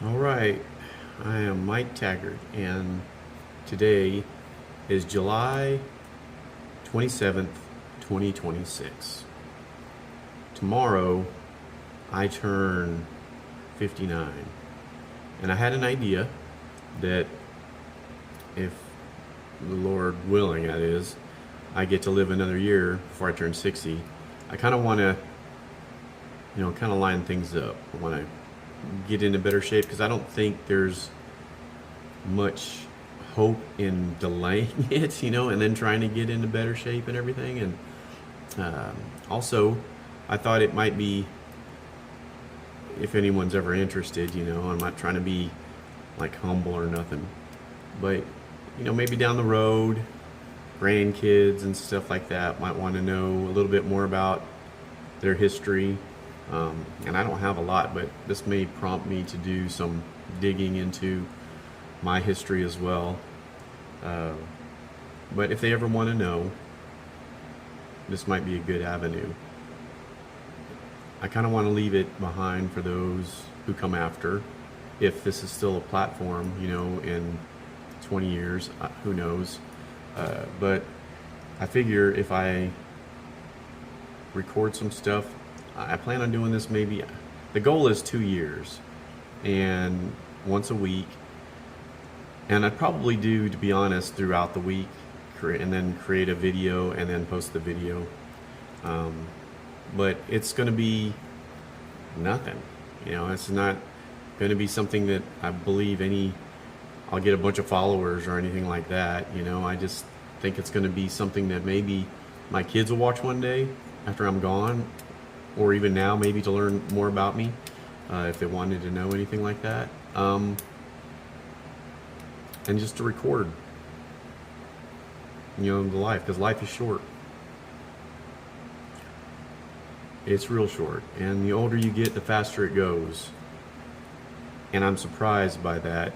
All right, I am Mike Taggart, and today is July 27th, 2026. Tomorrow, I turn 59, and I had an idea that if the Lord willing, that is, I get to live another year before I turn 60, I kind of want to, kind of line things up. I want to get into better shape because I don't think there's much hope in delaying it, and then trying to get into better shape and everything. And also, I thought it might be, if anyone's ever interested, I'm not trying to be like humble or nothing, but maybe down the road, grandkids and stuff like that might want to know a little bit more about their history. And I don't have a lot, but this may prompt me to do some digging into my history as well. Uh, but if they ever want to know, this might be a good avenue. I kind of want to leave it behind for those who come after. If this is still a platform, in 20 years, who knows? But I figure if I record some stuff, I plan on doing this maybe, the goal is 2 years and once a week. And I'd probably do, to be honest, throughout the week, and then create a video and then post the video. But it's going to be nothing. It's not going to be something that I believe I'll get a bunch of followers or anything like that. I just think it's going to be something that maybe my kids will watch one day after I'm gone, or even now, maybe to learn more about me, if they wanted to know anything like that. And just to record, the life, because life is short. It's real short, and the older you get, the faster it goes. And I'm surprised by that,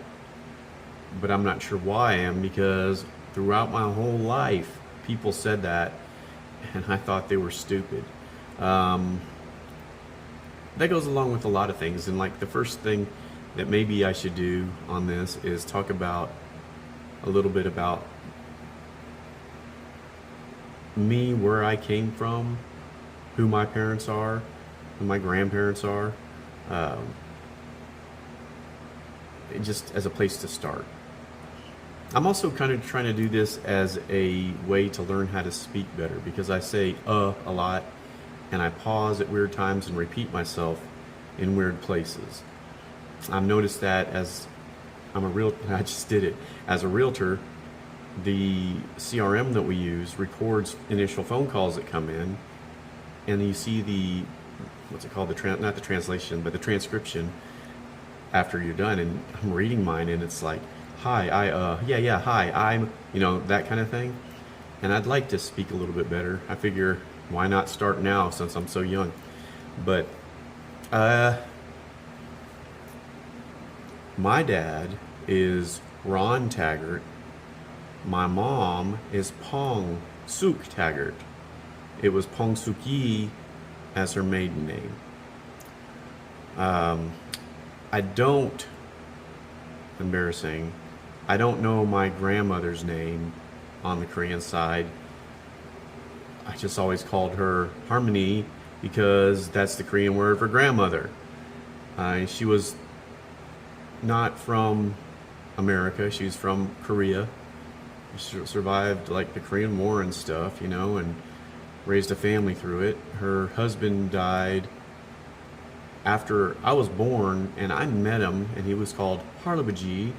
but I'm not sure why I am, because throughout my whole life, people said that, and I thought they were stupid. That goes along with a lot of things, and like the first thing that maybe I should do on this is talk about a little bit about me, where I came from, who my parents are, who my grandparents are, just as a place to start. I'm also kind of trying to do this as a way to learn how to speak better, because I say a lot, and I pause at weird times and repeat myself in weird places. I've noticed that as I just did it. As a realtor, the CRM that we use records initial phone calls that come in, and you see what's it called? Not the translation, but the transcription after you're done. And I'm reading mine, and it's like, hi, hi, I'm, that kind of thing. And I'd like to speak a little bit better. I figure, why not start now since I'm so young? But my dad is Ron Taggart. My mom is Pong Suk Taggart. It was Pong Suk Yi as her maiden name. Embarrassing, I don't know my grandmother's name on the Korean side. I just always called her Harmony because that's the Korean word for grandmother. She was not from America. She was from Korea. She survived like the Korean War and stuff, and raised a family through it. Her husband died after I was born, and I met him, and he was called Harlabaji,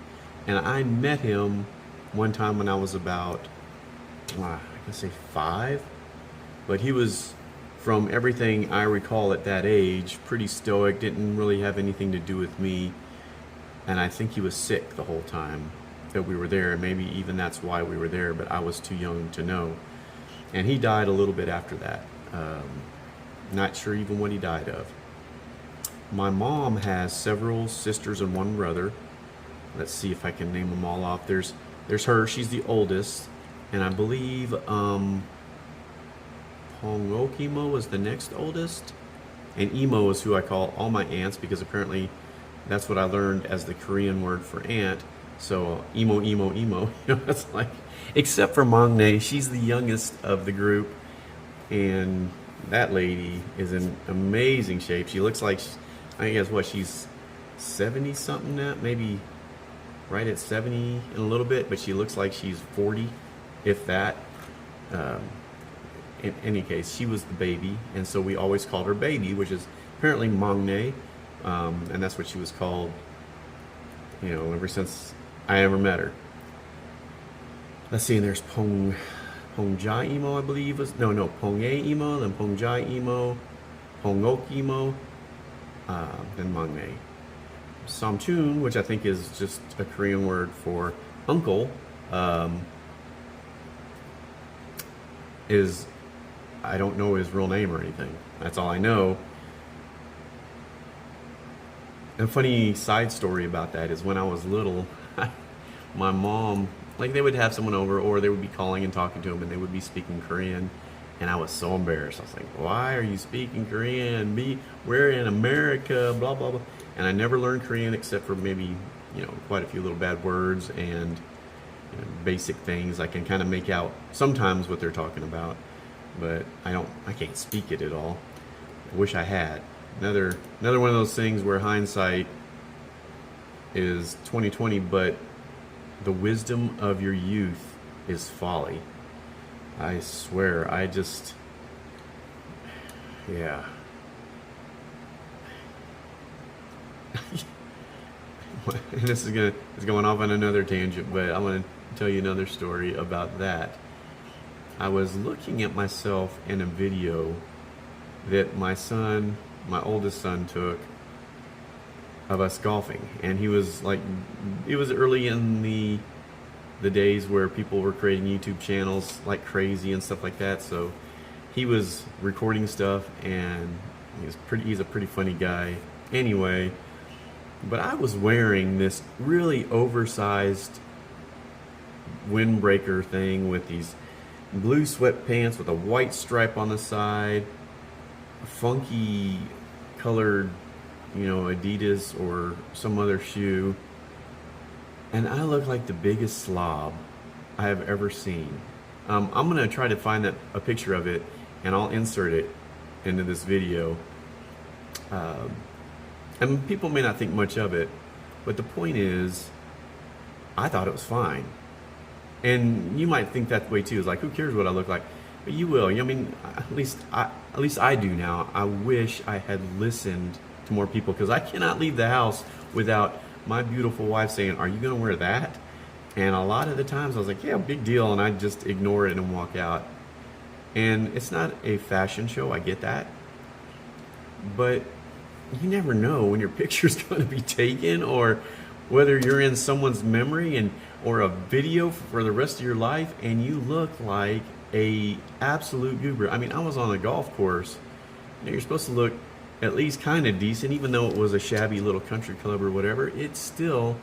and I met him one time when I was about, I can say 5, but he was, from everything I recall at that age, pretty stoic, didn't really have anything to do with me, and I think he was sick the whole time that we were there, and maybe even that's why we were there, but I was too young to know. And he died a little bit after that. Not sure even what he died of. My mom has several sisters and one brother. Let's see if I can name them all off. There's her, she's the oldest, and I believe Pongokimo was the next oldest, and Emo is who I call all my aunts, because apparently that's what I learned as the Korean word for aunt. So emo, emo, emo. It's like, except for Mangne, she's the youngest of the group, and that lady is in amazing shape. She looks like, I guess what, she's 70 something now, maybe right at 70 in a little bit, but she looks like she's 40, if that. In any case, she was the baby, and so we always called her baby, which is apparently Mangne, and that's what she was called, ever since I ever met her. Let's see, and there's Pongja Emo, I believe was Pongye Emo, then Pongja Emo, Pongok Emo, then Mangne. Samchun, which I think is just a Korean word for uncle, is, I don't know his real name or anything. That's all I know. A funny side story about that is when I was little, my mom, like, they would have someone over, or they would be calling and talking to them, and they would be speaking Korean, and I was so embarrassed. I was like, why are you speaking Korean? We're in America, blah, blah, blah. And I never learned Korean except for maybe, quite a few little bad words and basic things. I can kind of make out sometimes what they're talking about, but I can't speak it at all. I wish I had. Another one of those things where hindsight is 2020, but the wisdom of your youth is folly. I swear, yeah. And this is going off on another tangent, but I'm going to tell you another story about that. I was looking at myself in a video that my oldest son took of us golfing, and he was like, it was early in the days where people were creating YouTube channels like crazy and stuff like that. So he was recording stuff, and he's a pretty funny guy anyway. But I was wearing this really oversized windbreaker thing with these blue sweatpants with a white stripe on the side, a funky colored, Adidas or some other shoe, and I look like the biggest slob I have ever seen. I'm gonna try to find a picture of it, and I'll insert it into this video. And people may not think much of it, but the point is, I thought it was fine. And you might think that way too. It's like, who cares what I look like? But you will. I mean, at least I do now. I wish I had listened to more people, because I cannot leave the house without my beautiful wife saying, "Are you going to wear that?" And a lot of the times I was like, "Yeah, big deal," and I just ignore it and walk out. And it's not a fashion show. I get that, but you never know when your picture's going to be taken, or whether you're in someone's memory or a video for the rest of your life, and you look like a absolute goober. I mean, I was on a golf course. You're supposed to look at least kind of decent, even though it was a shabby little country club or whatever. It's still,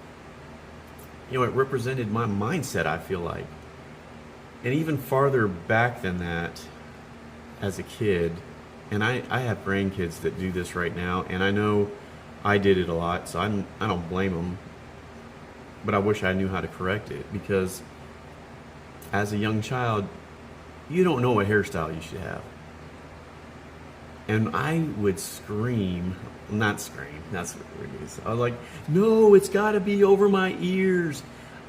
it represented my mindset, I feel like. And even farther back than that, as a kid, and I have grandkids that do this right now, and I know I did it a lot, so I don't blame them. But I wish I knew how to correct it, because as a young child, you don't know what hairstyle you should have. And I would scream, not scream, that's what it is. I was like, no, it's got to be over my ears.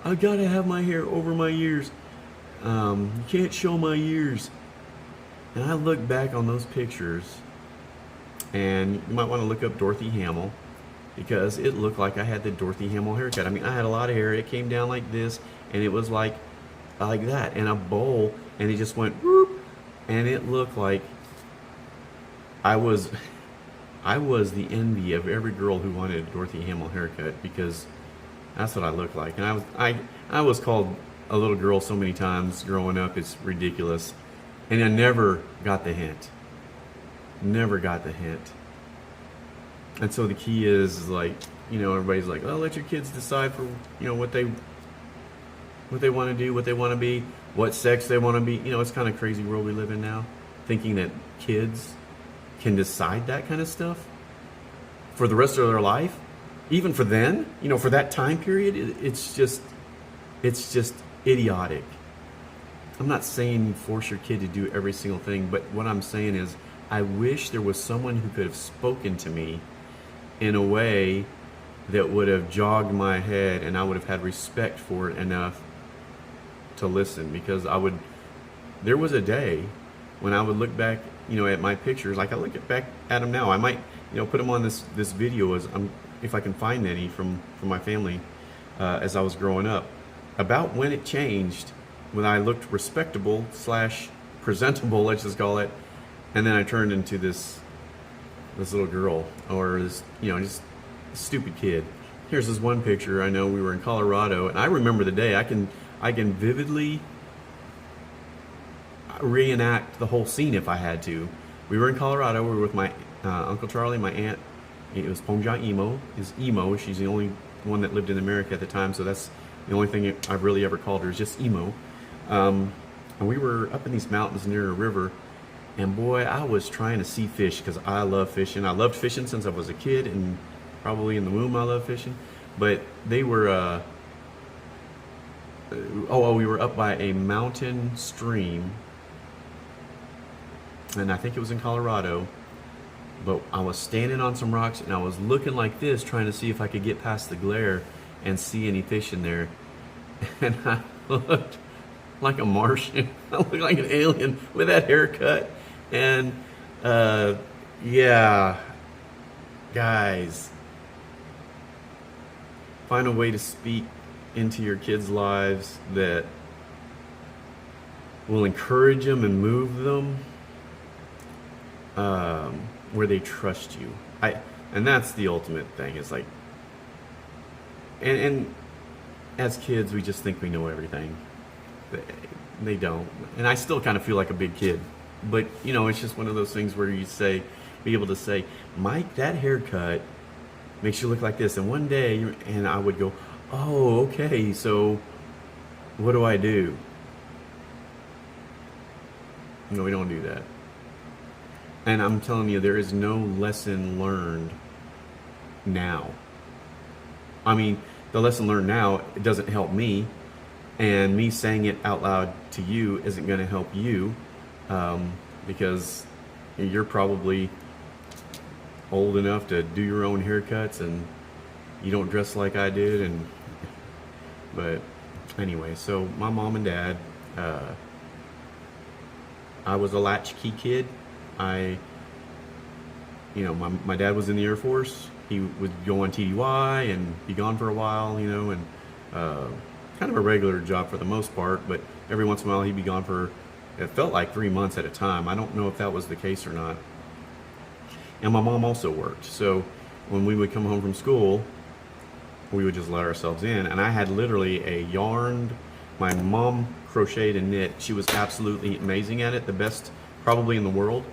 I got to have my hair over my ears. You can't show my ears. And I look back on those pictures, and you might want to look up Dorothy Hamill, because it looked like I had the Dorothy Hamill haircut. I mean, I had a lot of hair. It came down like this, and it was like that, and a bowl, and it just went whoop, and it looked like I was the envy of every girl who wanted a Dorothy Hamill haircut, because that's what I looked like. And I was called a little girl so many times growing up, it's ridiculous. And I never got the hint. Never got the hint. And so the key is like, everybody's like, oh, let your kids decide for, what they want to do, what they want to be, what sex they want to be. It's kind of crazy world we live in now, thinking that kids can decide that kind of stuff for the rest of their life. even for then, for that time period, it's just idiotic. I'm not saying force your kid to do every single thing, but what I'm saying is I wish there was someone who could have spoken to me in a way that would have jogged my head and I would have had respect for it enough to listen, because there was a day when I would look back, at my pictures, like I look back at them now. I might, put them on this video if I can find any from my family as I was growing up, about when it changed, when I looked respectable / presentable, let's just call it, and then I turned into this little girl, or this, just stupid kid. Here's this one picture. I know we were in Colorado, and I remember the day. I can vividly reenact the whole scene if I had to. We were in Colorado. We were with my Uncle Charlie, my aunt. It was Pongja Emo. She's the only one that lived in America at the time, so that's the only thing I've really ever called her, is just Emo. And we were up in these mountains near a river, and boy, I was trying to see fish because I love fishing. I loved fishing since I was a kid, and probably in the womb I love fishing. But they were, we were up by a mountain stream, and I think it was in Colorado. But I was standing on some rocks, and I was looking like this, trying to see if I could get past the glare and see any fish in there. And I looked like a Martian. I looked like an alien with that haircut. And yeah, guys, find a way to speak into your kids' lives that will encourage them and move them, where they trust you. And that's the ultimate thing. Is like, and as kids, we just think we know everything. They don't. And I still kind of feel like a big kid. But, it's just one of those things where you be able to say, Mike, that haircut makes you look like this. And one day, and I would go, oh, okay, so what do I do? No, we don't do that. And I'm telling you, there is no lesson learned now. I mean, the lesson learned now, it doesn't help me. And me saying it out loud to you isn't going to help you, because you're probably old enough to do your own haircuts, and you don't dress like I did. But anyway, so my mom and dad, I was a latchkey kid. My dad was in the Air Force. He would go on TDY and be gone for a while, and kind of a regular job for the most part, but every once in a while he'd be gone for, it felt like 3 months at a time. I don't know if that was the case or not. And my mom also worked. So when we would come home from school, we would just let ourselves in. And I had literally a yarn. My mom crocheted and knit. She was absolutely amazing at it, the best probably in the world.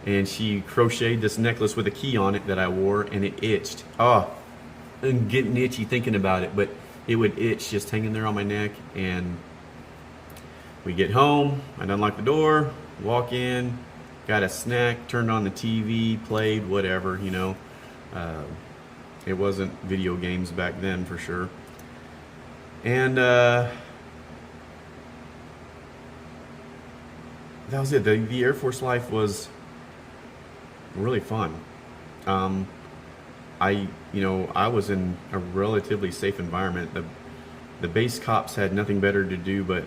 And she crocheted this necklace with a key on it that I wore, and it itched. I'm getting itchy thinking about it, but it would itch just hanging there on my neck. And we get home, I'd unlock the door, walk in, got a snack, turned on the TV, played, whatever, it wasn't video games back then for sure. And that was it. The Air Force life was really fun. I was in a relatively safe environment. The base cops had nothing better to do but,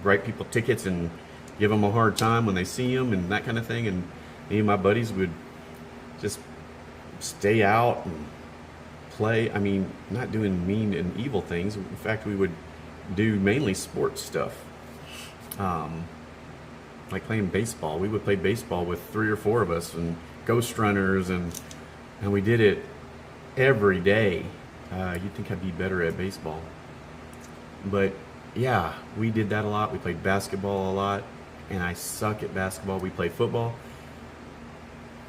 write people tickets and give them a hard time when they see them and that kind of thing. And me and my buddies would just stay out and play. I mean, not doing mean and evil things. In fact, we would do mainly sports stuff. Like playing baseball. We would play baseball with 3 or 4 of us and ghost runners, and we did it every day. You'd think I'd be better at baseball. But yeah, we did that a lot. We played basketball a lot, and I suck at basketball. We played football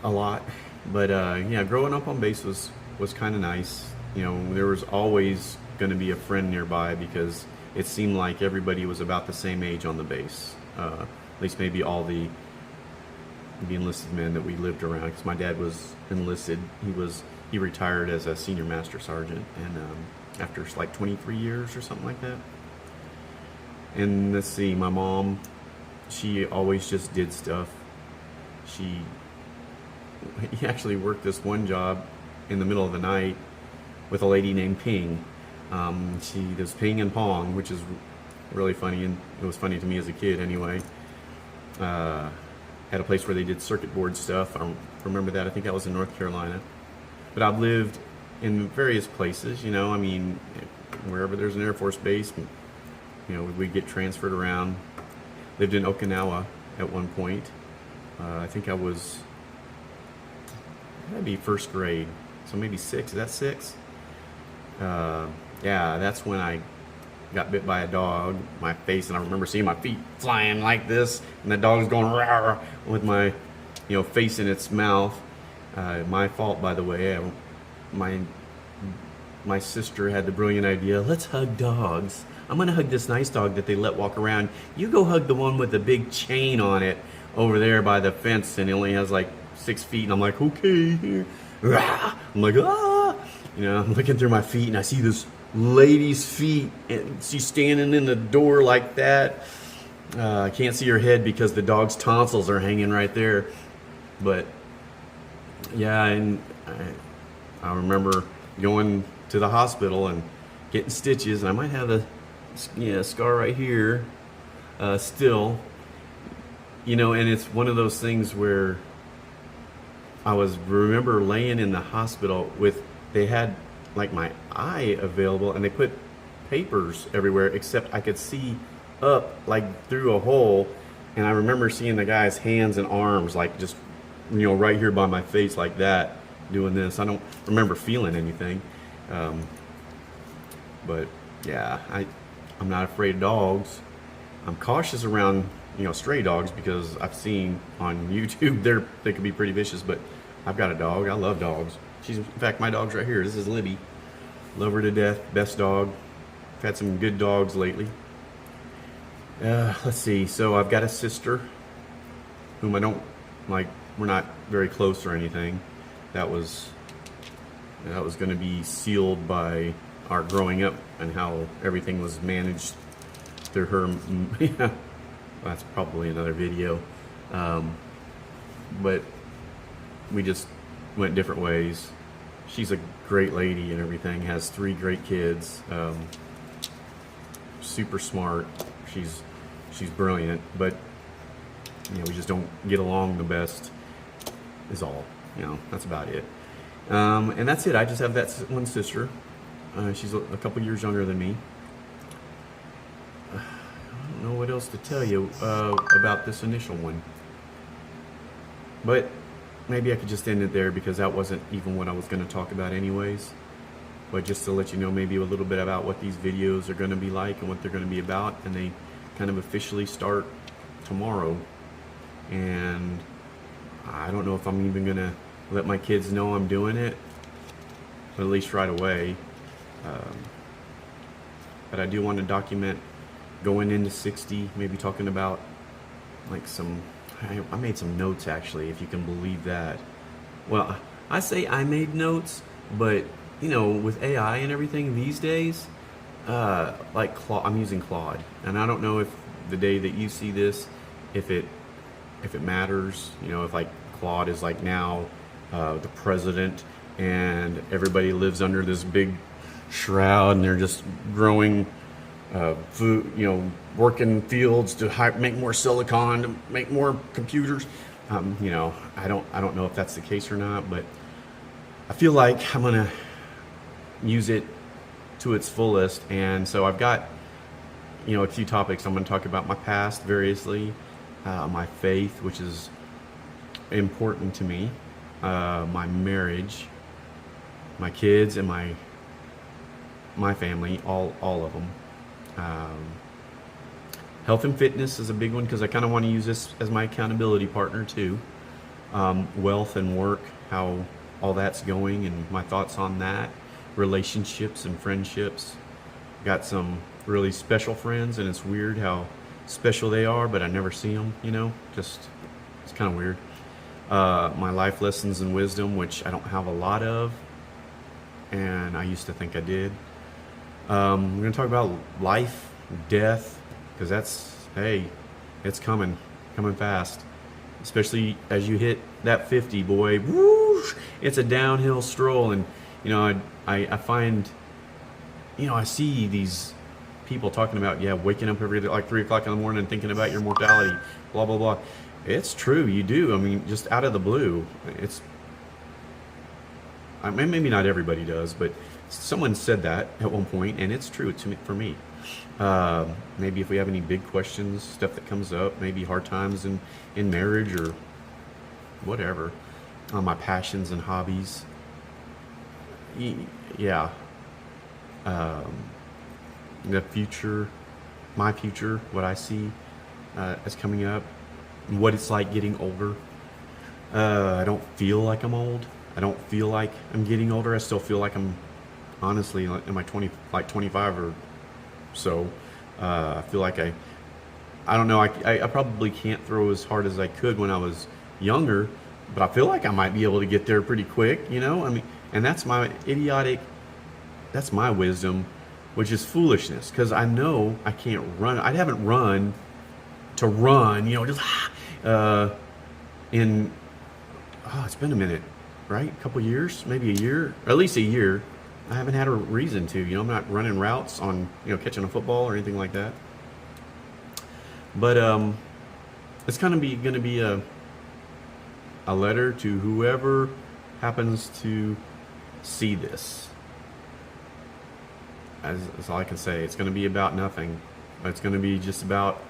a lot. But yeah, growing up on base was kind of nice. There was always going to be a friend nearby because it seemed like everybody was about the same age on the base. At least maybe all the enlisted men that we lived around, because my dad was enlisted. He was he retired as a senior master sergeant, and after like 23 years or something like that. And let's see, my mom, she always just did stuff. He actually worked this one job in the middle of the night with a lady named Ping. She does ping and pong, which is really funny, and it was funny to me as a kid anyway. Had a place where they did circuit board stuff. I remember that. I think that was in North Carolina. But I've lived in various places, you know. I mean, wherever there's an Air Force base, you know, we'd get transferred around. Lived in Okinawa at one point. I think I was, that'd be first grade, so maybe 6. Is that 6? Yeah, that's when I got bit by a dog, my face, and I remember seeing my feet flying like this, and the dog's going rah, with my, you know, face in its mouth. My fault, by the way. My sister had the brilliant idea, let's hug dogs. I'm gonna hug this nice dog that they let walk around. You go hug the one with the big chain on it over there by the fence, and it only has like 6 feet. And I'm like, okay, here. Rah! I'm like, ah! You know, I'm looking through my feet, and I see this lady's feet, and she's standing in the door like that. I can't see her head because the dog's tonsils are hanging right there. But yeah, and I remember going to the hospital and getting stitches, and I might have a scar right here still. You know, and it's one of those things where remember laying in the hospital they had like my eye available, and they put papers everywhere except I could see up like through a hole, and I remember seeing the guy's hands and arms like just, you know, right here by my face like that, doing this. I don't remember feeling anything, but yeah, I'm not afraid of dogs. I'm cautious around, you know, stray dogs, because I've seen on YouTube they can be pretty vicious. But I've got a dog. I love dogs. In fact, my dog's right here. This is Libby. Love her to death. Best dog. I've had some good dogs lately. Let's see. So I've got a sister whom I don't like. We're not very close or anything. That was going to be sealed by our growing up and how everything was managed through her. Yeah, that's probably another video. But we just went different ways. She's a great lady and everything, has 3 great kids, super smart. She's brilliant, but you know, we just don't get along the best is all. You know, that's about it. And that's it. I just have that one sister. She's a couple years younger than me. I don't know what else to tell you about this initial one, but maybe I could just end it there, because that wasn't even what I was going to talk about anyways. But just to let you know maybe a little bit about what these videos are going to be like and what they're going to be about, and they kind of officially start tomorrow. And I don't know if I'm even going to let my kids know I'm doing it, at least right away. But I do want to document going into 60, maybe talking about like I made some notes actually, if you can believe that. Well, I say I made notes, but you know, with AI and everything these days, like I'm using Claude, and I don't know if the day that you see this, if it matters, you know, if like Claude is like now the president, and everybody lives under this big shroud, and they're just growing food, you know, working fields to make more silicon, to make more computers. You know, I don't know if that's the case or not, but I feel like I'm gonna use it to its fullest. And so I've got, you know, a few topics. I'm gonna talk about my past variously, my faith, which is important to me, my marriage, my kids, and my family, all of them. Health and fitness is a big one, because I kind of want to use this as my accountability partner too. Wealth and work, how all that's going, and my thoughts on that. Relationships and friendships. Got some really special friends, and it's weird how special they are, but I never see them, you know, just, it's kind of weird. My life lessons and wisdom, which I don't have a lot of, and I used to think I did. We're going to talk about life, death, because hey, it's coming fast. Especially as you hit that 50, boy, whoosh, it's a downhill stroll. And, I find, I see these people talking about, waking up every day, like 3 o'clock in the morning and thinking about your mortality, blah, blah, blah. It's true, you do. I mean, just out of the blue. Maybe not everybody does, but someone said that at one point, and it's true for me. Maybe if we have any big questions, stuff that comes up, maybe hard times in marriage or whatever, my passions and hobbies. Yeah. The future, my future, what I see as coming up, what it's like getting older. I don't feel like I'm old. I don't feel like I'm getting older. I still feel like I'm honestly in my 25 or so. I feel like I don't know. I probably can't throw as hard as I could when I was younger, but I feel like I might be able to get there pretty quick. I mean, and that's my wisdom, which is foolishness, because I know I can't run. I haven't run to run. It's been a minute, right? A couple years, maybe a year, or at least a year. I haven't had a reason to. I'm not running routes on, catching a football or anything like that. But it's kind of going to be a letter to whoever happens to see this. That's all I can say. It's going to be about nothing. It's going to be just about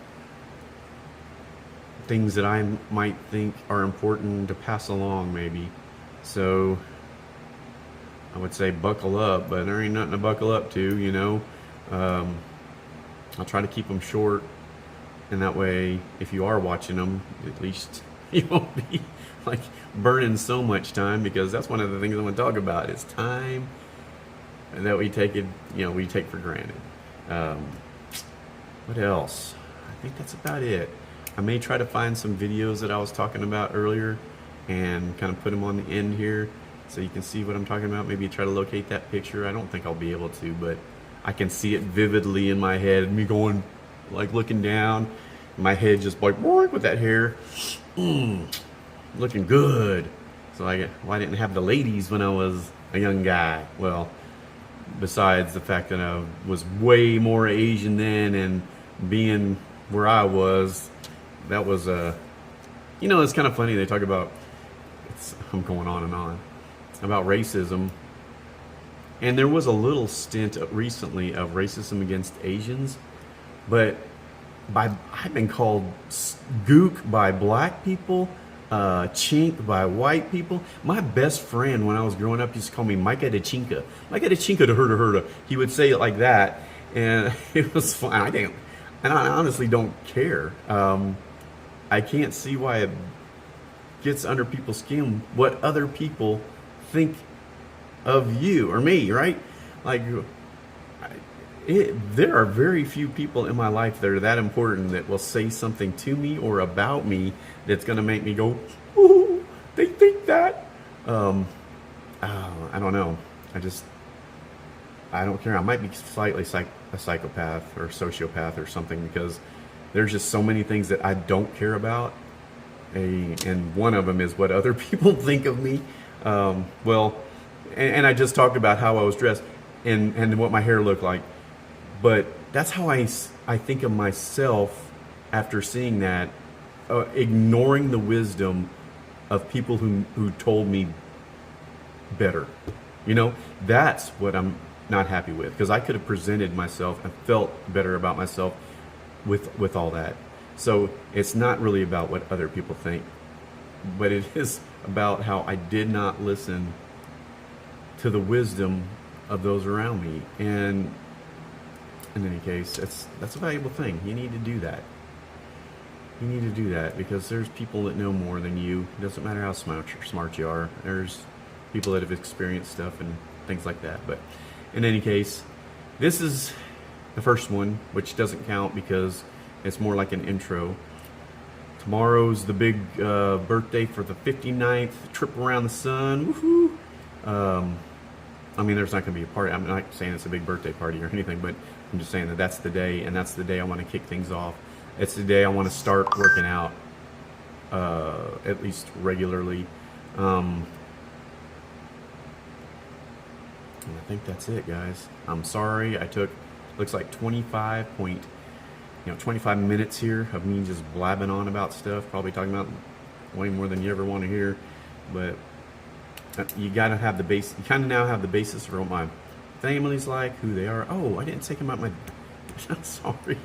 things that I might think are important to pass along, maybe. So I would say buckle up, but there ain't nothing to buckle up to, I'll try to keep them short, and that way, if you are watching them, at least you won't be like burning so much time, because that's one of the things I'm going to talk about is time, and that we take for granted. What else? I think that's about it. I may try to find some videos that I was talking about earlier and kind of put them on the end here so you can see what I'm talking about. Maybe try to locate that picture. I don't think I'll be able to, but I can see it vividly in my head, me going, like looking down, my head just like with that hair, looking good. So I didn't have the ladies when I was a young guy. Well, besides the fact that I was way more Asian then, and being where I was, that was it's kind of funny. They talk about, I'm going on and on about racism, and there was a little stint recently of racism against Asians, but I've been called gook by black people, chink by white people. My best friend when I was growing up used to call me Micah de Chinka. Micah de Chinka de herda. He would say it like that, and it was fun. I honestly don't care. I can't see why it gets under people's skin what other people think of you or me, right? Like, there are very few people in my life that are that important that will say something to me or about me that's going to make me go, ooh, they think that. I don't know. I don't care. I might be slightly a psychopath or a sociopath or something, because there's just so many things that I don't care about. And one of them is what other people think of me. And I just talked about how I was dressed and what my hair looked like. But that's how I think of myself after seeing that, ignoring the wisdom of people who told me better. That's what I'm not happy with, because I could have presented myself and felt better about myself with all that. So it's not really about what other people think, but it is about how I did not listen to the wisdom of those around me. And in any case, that's a valuable thing. You need to do that. You need to do that, because there's people that know more than you. It doesn't matter how smart you are. There's people that have experienced stuff and things like that. But in any case, this is the first one, which doesn't count because it's more like an intro. Tomorrow's the big birthday for the 59th trip around the sun. Woohoo! I mean, there's not going to be a party. I'm not saying it's a big birthday party or anything, but I'm just saying that that's the day, and that's the day I want to kick things off. It's the day I want to start working out, at least regularly. And I think that's it, guys. I'm sorry I took, looks like 25 minutes here of me just blabbing on about stuff, probably talking about way more than you ever want to hear, but you gotta have the base. You kind of now have the basis for what my family's like, who they are. Oh, I didn't take about my. I'm sorry,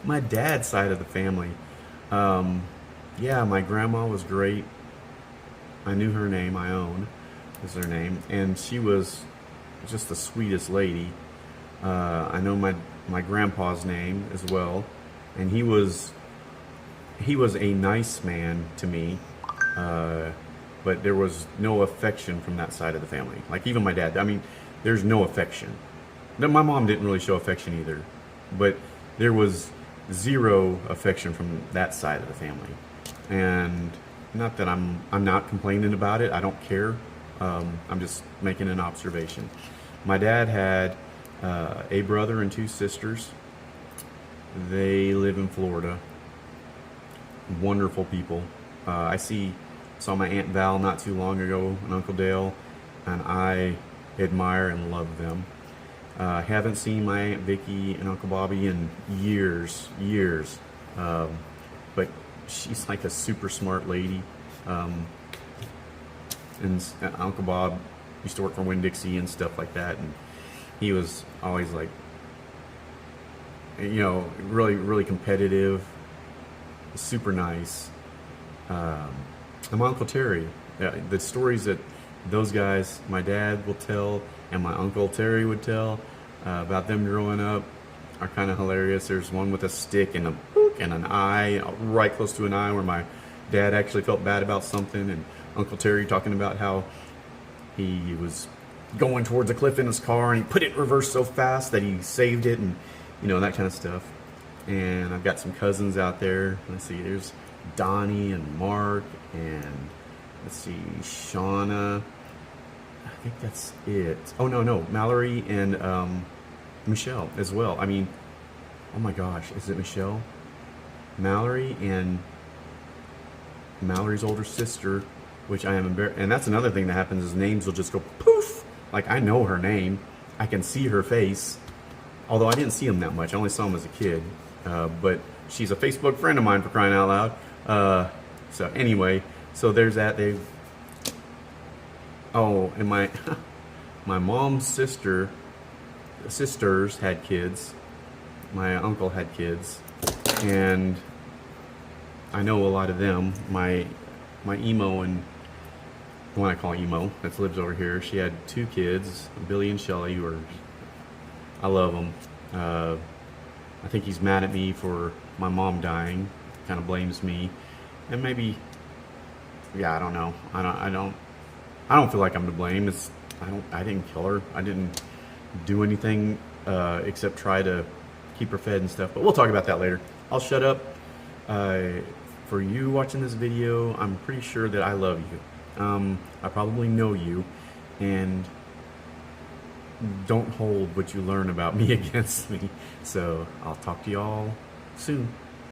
my dad's side of the family. Yeah, my grandma was great. I knew her name. Ione is her name, and she was just the sweetest lady. I know my grandpa's name as well, and he was a nice man to me. But there was no affection from that side of the family. Like even my dad, I mean, there's no affection. My mom didn't really show affection either, but there was zero affection from that side of the family. And not that I'm not complaining about it. I don't care. I'm just making an observation. My dad had a brother and two sisters. They live in Florida. Wonderful people. I saw my Aunt Val not too long ago and Uncle Dale, and I admire and love them. I haven't seen my Aunt Vicky and Uncle Bobby in years. But she's like a super smart lady. And Uncle Bob used to work for Winn-Dixie and stuff like that, and he was always like, really, really competitive, super nice. And my Uncle Terry, the stories that those guys, my dad will tell and my Uncle Terry would tell about them growing up are kind of hilarious. There's one with a stick and an eye, right close to an eye, where my dad actually felt bad about something, and Uncle Terry talking about how he was going towards a cliff in his car and he put it in reverse so fast that he saved it, and that kind of stuff. And I've got some cousins out there. Let's see, there's Donnie and Mark, and let's see, Shauna. I think that's it. Oh no, Mallory and Michelle as well. I mean, oh my gosh, is it Michelle? Mallory and Mallory's older sister, which I am embarrassed. And that's another thing that happens is names will just go poof. Like I know her name, I can see her face. Although I didn't see him that much, I only saw him as a kid. But she's a Facebook friend of mine, for crying out loud. So anyway, so there's that. And my mom's sisters had kids. My uncle had kids, and I know a lot of them. My emo, and the one I call emo that lives over here, she had two kids, Billy and Shelly, I love them. I think he's mad at me for my mom dying, kind of blames me, and maybe, I don't know. I don't feel like I'm to blame. I didn't kill her. I didn't do anything except try to keep her fed and stuff. But we'll talk about that later. I'll shut up. For you watching this video, I'm pretty sure that I love you. I probably know you, and don't hold what you learn about me against me. So I'll talk to y'all soon.